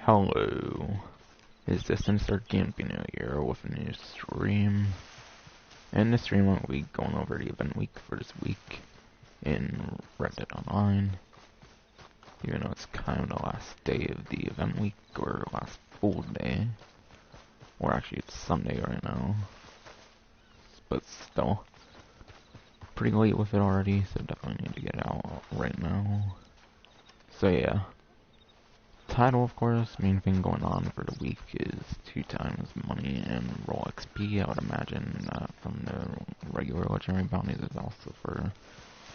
Hello. Is this insert Gameplay New Year with a new stream? In this stream, we'll be going over the event week for this week in Red Dead Online. Even though it's kind of the last day of the event week, or last full day. Or actually, it's Sunday right now. But still, pretty late with it already, so definitely need to get it out right now. So yeah. Title, of course, main thing going on for the week is 2 times money and roll XP. I would imagine from the regular legendary bounties is also for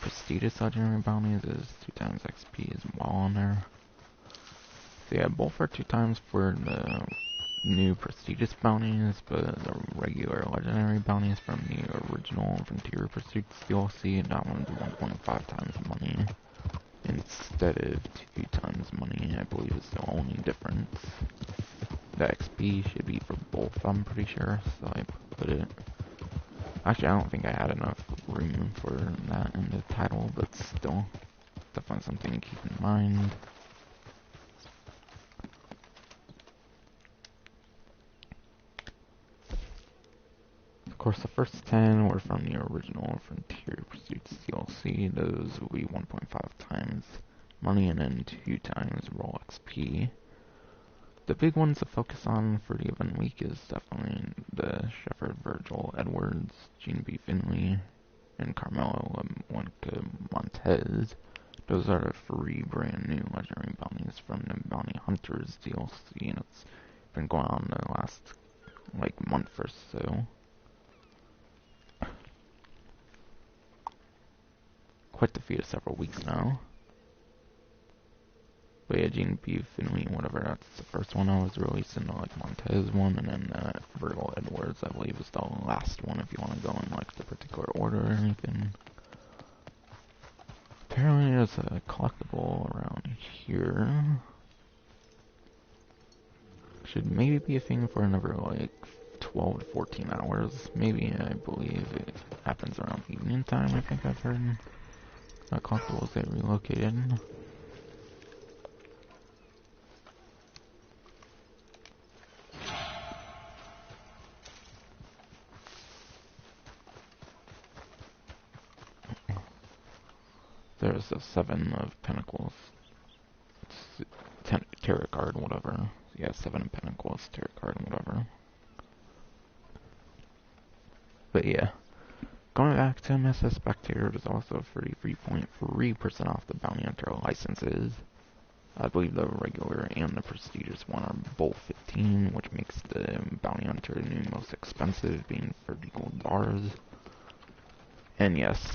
prestigious legendary bounties is 2 times XP as well on there. So yeah, both are 2 times for the new prestigious bounties, but the regular legendary bounties from the original Frontier Pursuits DLC, that one's 1.5 times money. Instead of 2 times money, I believe is the only difference. The XP should be for both, I'm pretty sure, so I put it... Actually, I don't think I had enough room for that in the title, but still, definitely something to keep in mind. Of course, the first 10 were from the original Frontier Pursuits DLC. Those will be 1.5 times money and then 2 times raw XP. The big ones to focus on for the event week is definitely the Shepherd, Virgil, Edwards, Gene B. Finley, and Carmelo Montez. Those are the 3 brand new legendary bounties from the Bounty Hunters DLC, and it's been going on the last month or so. Quite the feat of several weeks now. But yeah, Gene B. Finley, whatever, that's the first one I was releasing, the Montez one, and then Virgil Edwards, I believe, is the last one if you want to go in the particular order or anything. Apparently there's a collectible around here. Should maybe be a thing for another 12 to 14 hours, maybe. I believe it happens around evening time, I think I've heard. Collectibles get relocated. There's a 7 of Pentacles. It's tarot card, whatever. Yeah, 7 of Pentacles, tarot card, whatever. But yeah. Going back to MSS Spectator, there's also 33.3% off the Bounty Hunter licenses. I believe the regular and the prestigious one are both 15, which makes the Bounty Hunter new most expensive, being 30 gold bars. And yes,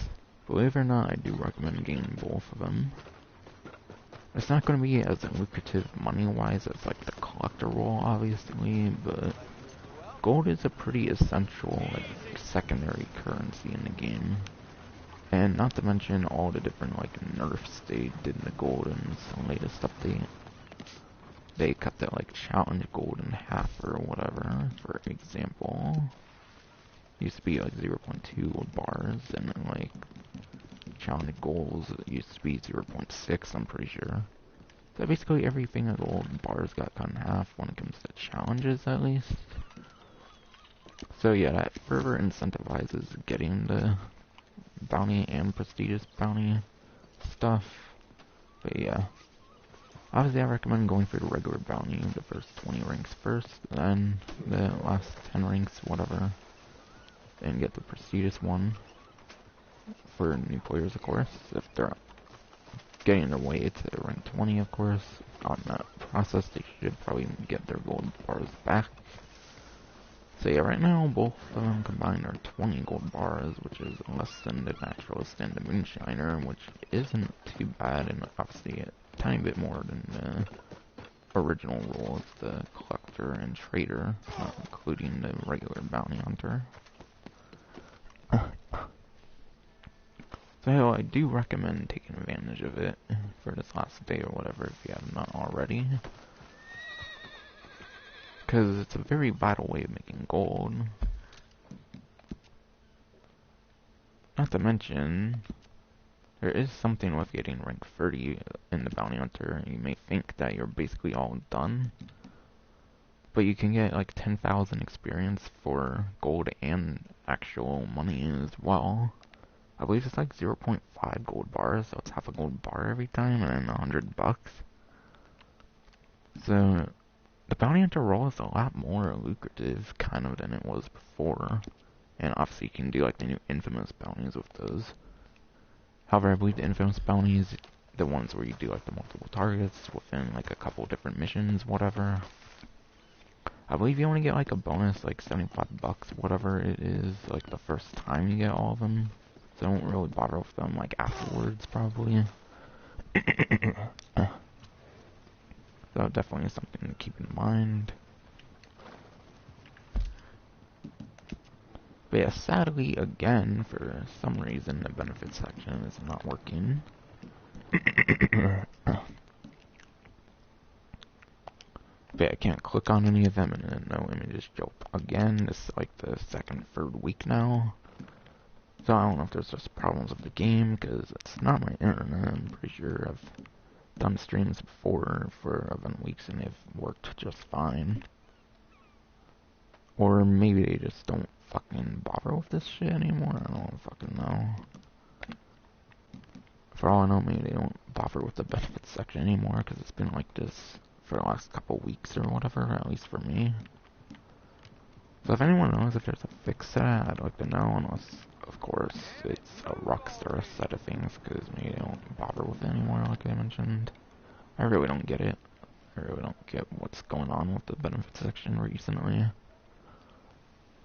believe it or not, I do recommend getting both of them. It's not going to be as lucrative money-wise as the collector roll, obviously, but gold is a pretty essential secondary currency in the game. And not to mention all the different nerfs they did in the gold in this latest update. They cut the challenge gold in half or whatever, for example. Used to be 0.2 gold bars, and then challenge goals used to be 0.6, I'm pretty sure. So basically everything of gold bars got cut in half when it comes to challenges, at least. So yeah, that further incentivizes getting the bounty and prestigious bounty stuff. But yeah, obviously I recommend going for the regular bounty, the first 20 ranks first, then the last 10 ranks, whatever, and get the prestigious one for new players, of course, if they're getting their way to rank 20, of course. On that process, they should probably get their gold bars back. So yeah, right now, both of them combined are 20 gold bars, which is less than the Naturalist and the Moonshiner, which isn't too bad, and obviously a tiny bit more than the original rules, the Collector and Trader, not including the regular Bounty Hunter. So I do recommend taking advantage of it for this last day or whatever if you have not already. Because it's a very vital way of making gold. Not to mention, There is something with getting rank 30 in the Bounty Hunter. You may think that you're basically all done, but you can get like 10,000 experience for gold and actual money as well. I believe it's like 0.5 gold bars, so it's half a gold bar every time, and then $100. So the Bounty Hunter role is a lot more lucrative, kind of, than it was before. And obviously you can do like the new Infamous bounties with those. However, I believe the Infamous bounties, the ones where you do like the multiple targets within like a couple different missions, whatever, I believe you only get like a bonus, like $75, whatever it is, like the first time you get all of them. So don't really bother with them like afterwards, probably. So definitely something to keep in mind. But yeah, sadly, again, for some reason, the benefits section is not working. But yeah, I can't click on any of them and then no images show up again. This is like the second, third week now. So I don't know if there's just problems with the game, because it's not my internet. I'm pretty sure I've done streams before for event weeks and they've worked just fine. Or maybe they just don't fucking bother with this shit anymore. I don't fucking know. For all I know, maybe they don't bother with the benefits section anymore, because it's been like this for the last couple weeks or whatever, at least for me. So if anyone knows if there's a fix to that, I'd like to know, unless, of course, it's a Rockstar side of things, because maybe they don't bother with it anymore, like I mentioned. I really don't get it. I really don't get what's going on with the benefits section recently.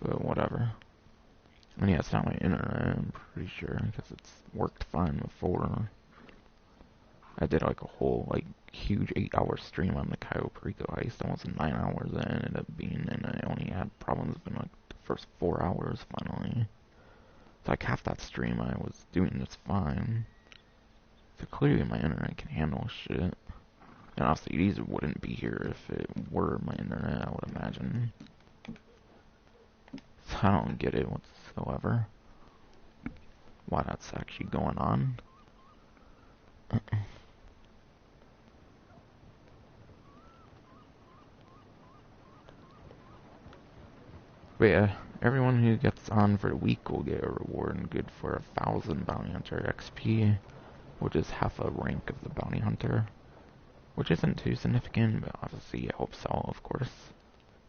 But whatever. And yeah, it's not my internet, I'm pretty sure, because it's worked fine before. I did like a whole, like, huge 8-hour stream on the Cayo Perico heist, almost 9 hours that ended up being, and I only had problems in like the first 4 hours finally. So like half that stream I was doing just fine. So clearly my internet can handle shit. And obviously these wouldn't be here if it were my internet, I would imagine. So I don't get it whatsoever. Why that's actually going on. But yeah, everyone who gets on for the week will get a reward good for 1,000 Bounty Hunter XP, which is half a rank of the Bounty Hunter. Which isn't too significant, but obviously it helps out, of course,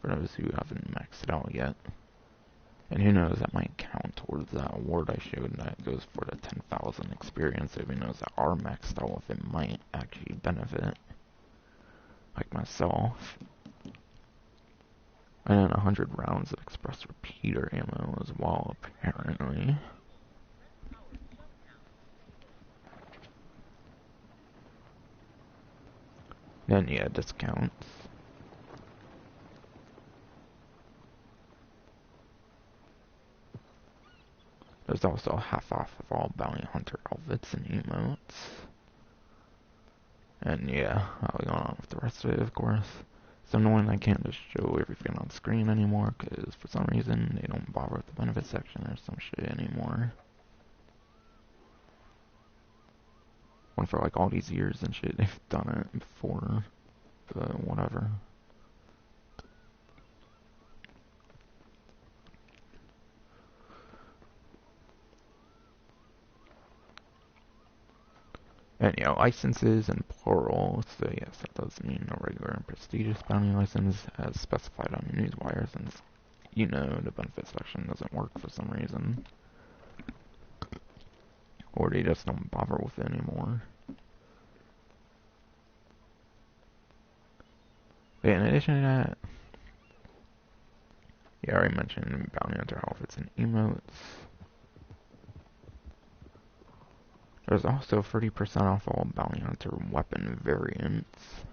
for those who haven't maxed it out yet. And who knows, that might count towards that award I showed that goes for the 10,000 experience. So who knows that are maxed out, if it might actually benefit, like myself. And then 100 rounds of express repeater ammo as well, apparently. Then yeah, discounts. There's also half off of all Bounty Hunter outfits and emotes. And yeah, I'll go on with the rest of it, of course. It's annoying I can't just show everything on screen anymore, because for some reason they don't bother with the benefits section or some shit anymore. When for like all these years and shit, they've done it before, but whatever. And you know, licenses in plural, so yes, that does mean a regular and prestigious bounty license as specified on the newswire, since, you know, the benefits section doesn't work for some reason. Or they just don't bother with it anymore. But in addition to that, yeah, I already mentioned bounty hunter outfits and emotes. There's also 30% off all bounty hunter weapon variants.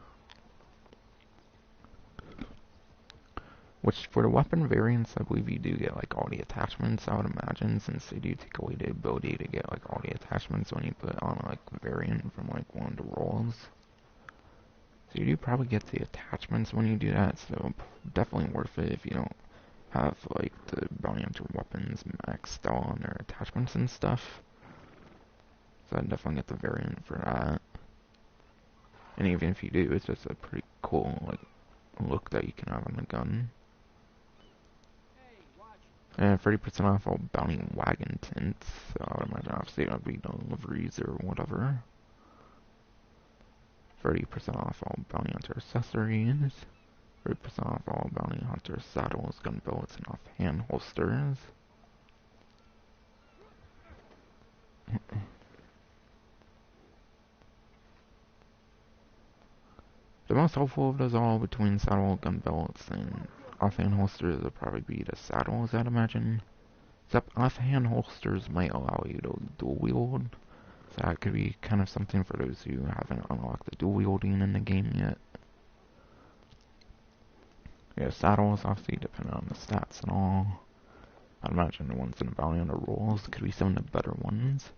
Which, for the weapon variants, I believe you do get, like, all the attachments, I would imagine, since they do take away the ability to get, like, all the attachments when you put on, like, a variant from, like, one of the roles. So you do probably get the attachments when you do that, so definitely worth it if you don't have, like, the bounty hunter weapons maxed out on their attachments and stuff. So I'd definitely get the variant for that. And even if you do, it's just a pretty cool like look that you can have on the gun. And 30% off all bounty wagon tints. So I would imagine obviously it would be deliveries or whatever. 30% off all bounty hunter accessories. 30% off all bounty hunter saddles, gun belts, and off-hand holsters. The most helpful of those all between saddle, gun belts, and offhand holsters would probably be the saddles, I'd imagine. Except offhand holsters might allow you to dual wield. So that could be kind of something for those who haven't unlocked the dual wielding in the game yet. Yeah, saddles obviously depending on the stats and all. I'd imagine the ones in the bounty hunter rolls could be some of the better ones.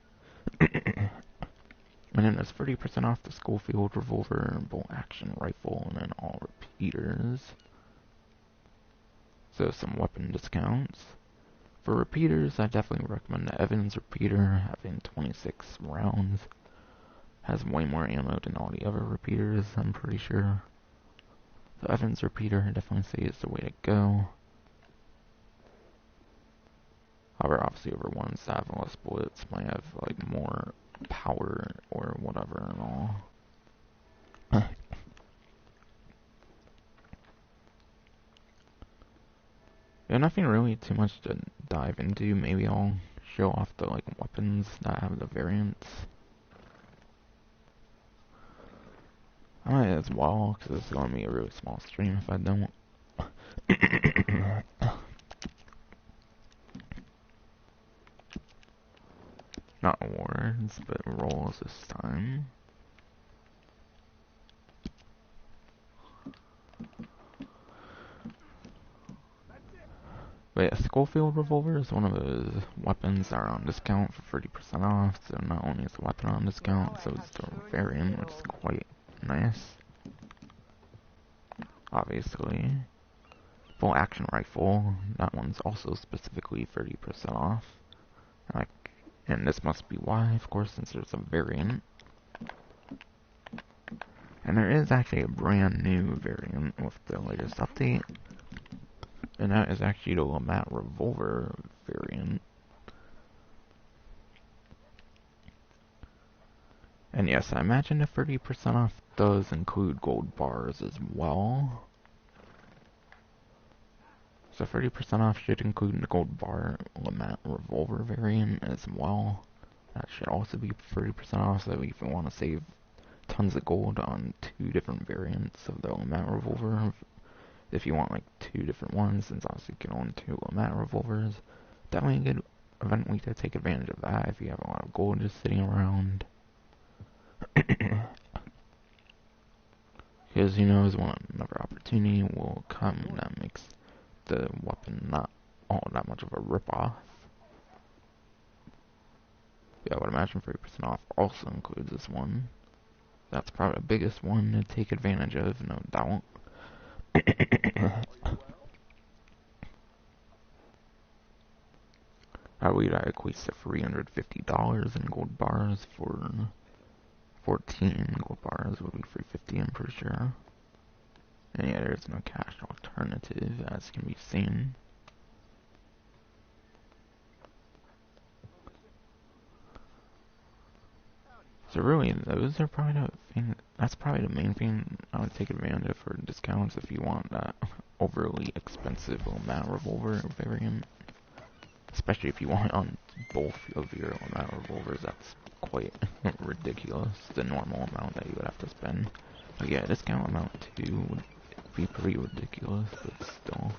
And then there's 30% off the Schofield revolver, bolt action rifle, and then all repeaters. So some weapon discounts. For repeaters, I definitely recommend the Evans repeater, having 26 rounds. Has way more ammo than all the other repeaters, I'm pretty sure. The Evans repeater, I definitely say is the way to go. However, obviously other ones that have less bullets might have like more power or whatever and all. Yeah, nothing really too much to dive into. Maybe I'll show off the like weapons that have the variants. I might as well, because it's going to be a really small stream if I don't. Not awards, but rolls this time. But yeah, Schofield revolver is one of those weapons that are on discount for 30% off. So not only is the weapon on discount, so is the variant, which is quite nice. Obviously. Full action rifle, that one's also specifically 30% off. Like, and this must be why, of course, since there's a variant. And there is actually a brand new variant with the latest update. And that is actually the Lamat revolver variant. And yes, I imagine the 30% off does include gold bars as well. So 30% off should include the gold bar Lamat revolver variant as well. That should also be 30% off, so if you want to save tons of gold on 2 different variants of the Lamat revolver, if you want like 2 different ones, since obviously you can own 2 Lamat revolvers, definitely a good event week to take advantage of that if you have a lot of gold just sitting around. Because who knows when another opportunity will come that makes the weapon not all that much of a ripoff. Yeah, I would imagine 30% off also includes this one. That's probably the biggest one to take advantage of, no doubt. I believe that equates to $350 in gold bars. For 14 gold bars would be $350, I'm pretty sure. And yeah, there's no cash alternative, as can be seen. So really, those are probably the thing. That's probably the main thing I would take advantage of for discounts if you want that overly expensive Lamat revolver variant. Especially if you want it on both of your Lamat revolvers, that's quite ridiculous. The normal amount that you would have to spend. But yeah, discount amount too would be pretty ridiculous, but still.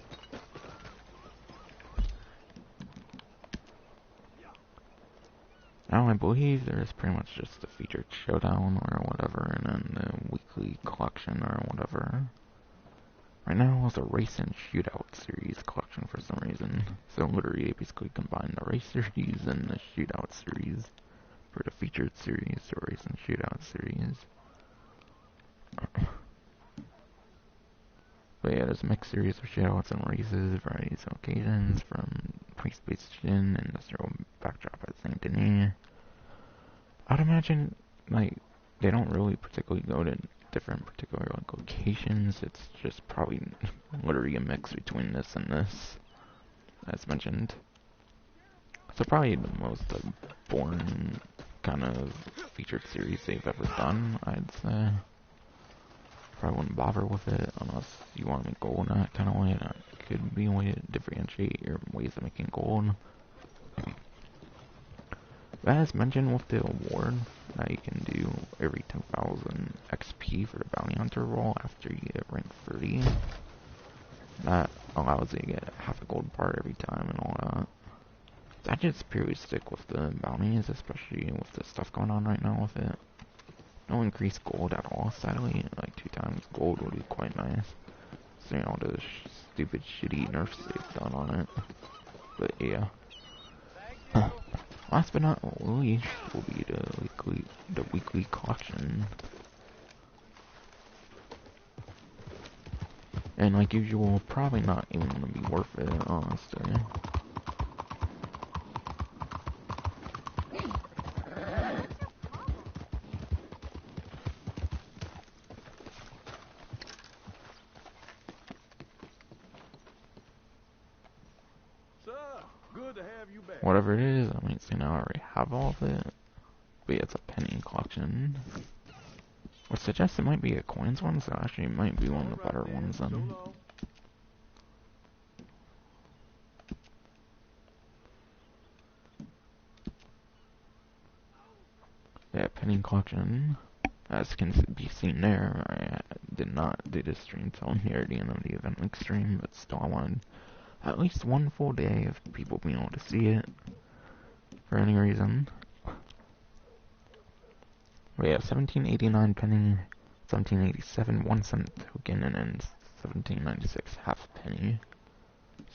Now I believe there's pretty much just a featured showdown or whatever, and then the weekly collection or whatever. Right now it's a race and shootout series collection for some reason. So literally they basically combine the race series and the shootout series for the featured series, the race and shootout series. But yeah, there's a mixed series of shoutouts and races, varieties of occasions, from Police Station, Industrial Backdrop at St. Denis, I'd imagine, like, they don't really particularly go to different particular like locations. It's just probably literally a mix between this and this, as mentioned. So probably the most boring kind of featured series they've ever done, I'd say. Probably wouldn't bother with it unless you want to make gold in that kind of way. That could be a way to differentiate your ways of making gold. As mentioned with the award that you can do every 10,000 XP for the bounty hunter role after you get rank 30. That allows you to get half a gold part every time and all that. I just purely stick with the bounties, especially with the stuff going on right now with it. No increased gold at all, sadly. Like 2 times gold would be quite nice. Seeing all the stupid shitty nerfs they've done on it. But yeah. Last but not least will be the weekly collection. And like usual, probably not even gonna be worth it, honestly. Whatever it is, I mean, I already have all of it. But yeah, it's a penny collection. Which suggests it might be a coins one, so actually it might be one of the better ones then. Yeah, penny collection. As can be seen there, I did not do the stream till near the end of the event link stream, but still I wanted at least one full day of people being able to see it for any reason. But yeah, 1789 penny, 1787 1 cent token, and then 1796 half penny.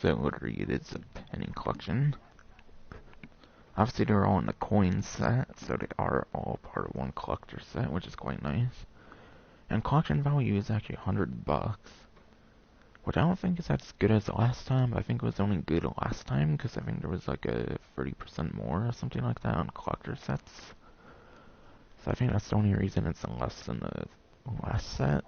So literally it is a penny collection. Obviously they're all in the coin set, so they are all part of one collector set, which is quite nice. And collection value is actually $100, which I don't think is as good as last time, but I think it was only good last time, because I think there was like a 30% more or something like that on collector sets. So I think that's the only reason it's less than the last set.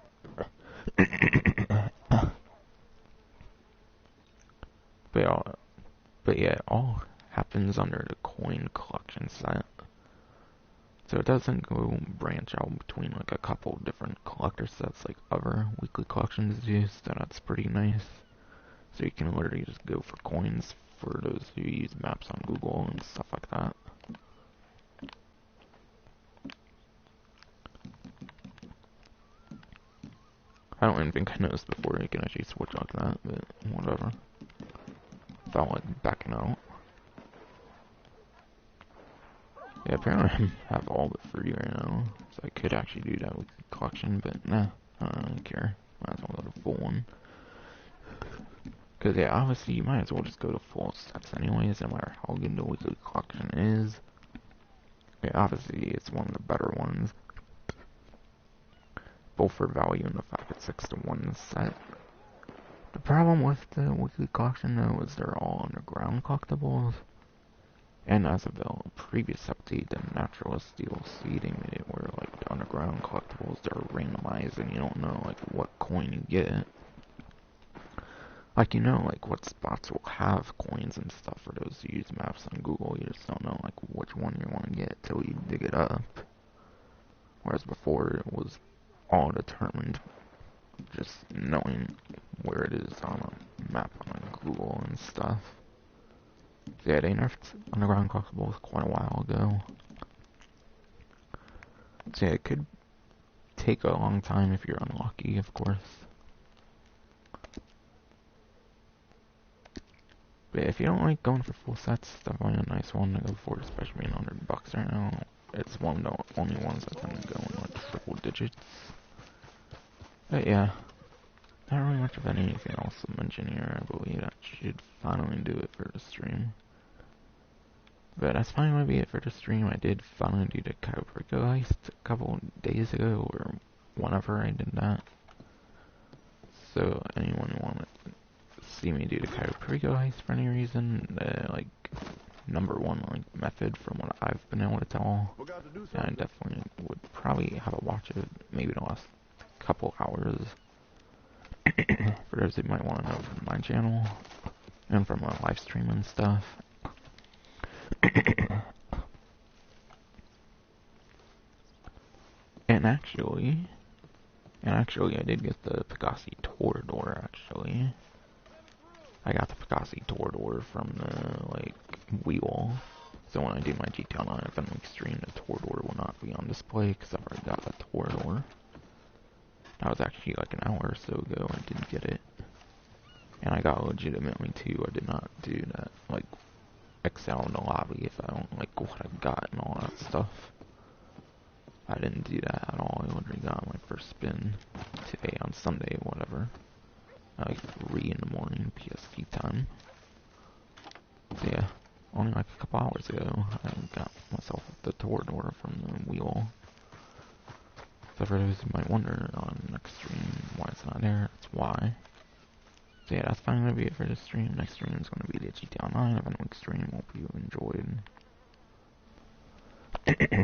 But yeah, it all happens under the coin collection set. So it doesn't go branch out between like a couple different collector sets like other weekly collections do, so that's pretty nice. So you can literally just go for coins for those who use maps on Google and stuff like that. I don't even think I noticed before you can actually switch like that, but whatever. Felt like backing out. Yeah, apparently I have all but free right now, so I could actually do that with the collection, but nah, I don't care. Might as well go to full one. Because yeah, obviously you might as well just go to full sets anyways, no matter how good the weekly collection is. Yeah, obviously it's one of the better ones. Both for value and the fact it's 6-to-1 set. The problem with the weekly collection though is they're all underground collectibles. And as of the previous update, the Naturalist DLC, they made it where like the underground collectibles, they're randomized and you don't know like what coin you get. Like you know like what spots will have coins and stuff for those who use maps on Google, you just don't know like which one you want to get till you dig it up. Whereas before it was all determined just knowing where it is on a map on Google and stuff. Yeah, they nerfed underground collectibles quite a while ago. So yeah, it could take a long time if you're unlucky, of course. But yeah, if you don't like going for full sets, it's definitely a nice one to go for, especially being $100 right now. It's one of the only ones that tend to go in like triple digits. But yeah, not really much of anything else to mention here. I believe that should finally do it for the stream. But that's finally going to be it for the stream. I did finally do the Caprico heist a couple days ago, or whenever I did that. So anyone who wanted to see me do the Caprico heist for any reason, like, number one like method from what I've been able to tell. And I definitely would probably have to watch it maybe the last couple hours. For those who might want to know from my channel and from a live stream and stuff. And actually, I did get the Pegasi Torador, actually. I got the Pegasi Torador from the, like, wheel. So when I do my GTA 9 event extreme, the Torador will not be on display, because I've already got the Torador. That was actually like an hour or so ago, I didn't get it. And I got legitimately two, I did not do that, like, excel in the lobby if I don't like what I got and all that stuff. I didn't do that at all. I literally got my first spin today on Sunday, whatever. Like 3 in the morning, PST time. So yeah, only like a couple hours ago, I got myself the Torador from the wheel. So for those who might wonder on next stream why it's not there, that's why. So yeah, that's finally gonna be it for this stream. Next stream is gonna be the GTA 9 event week stream. Hope you enjoyed.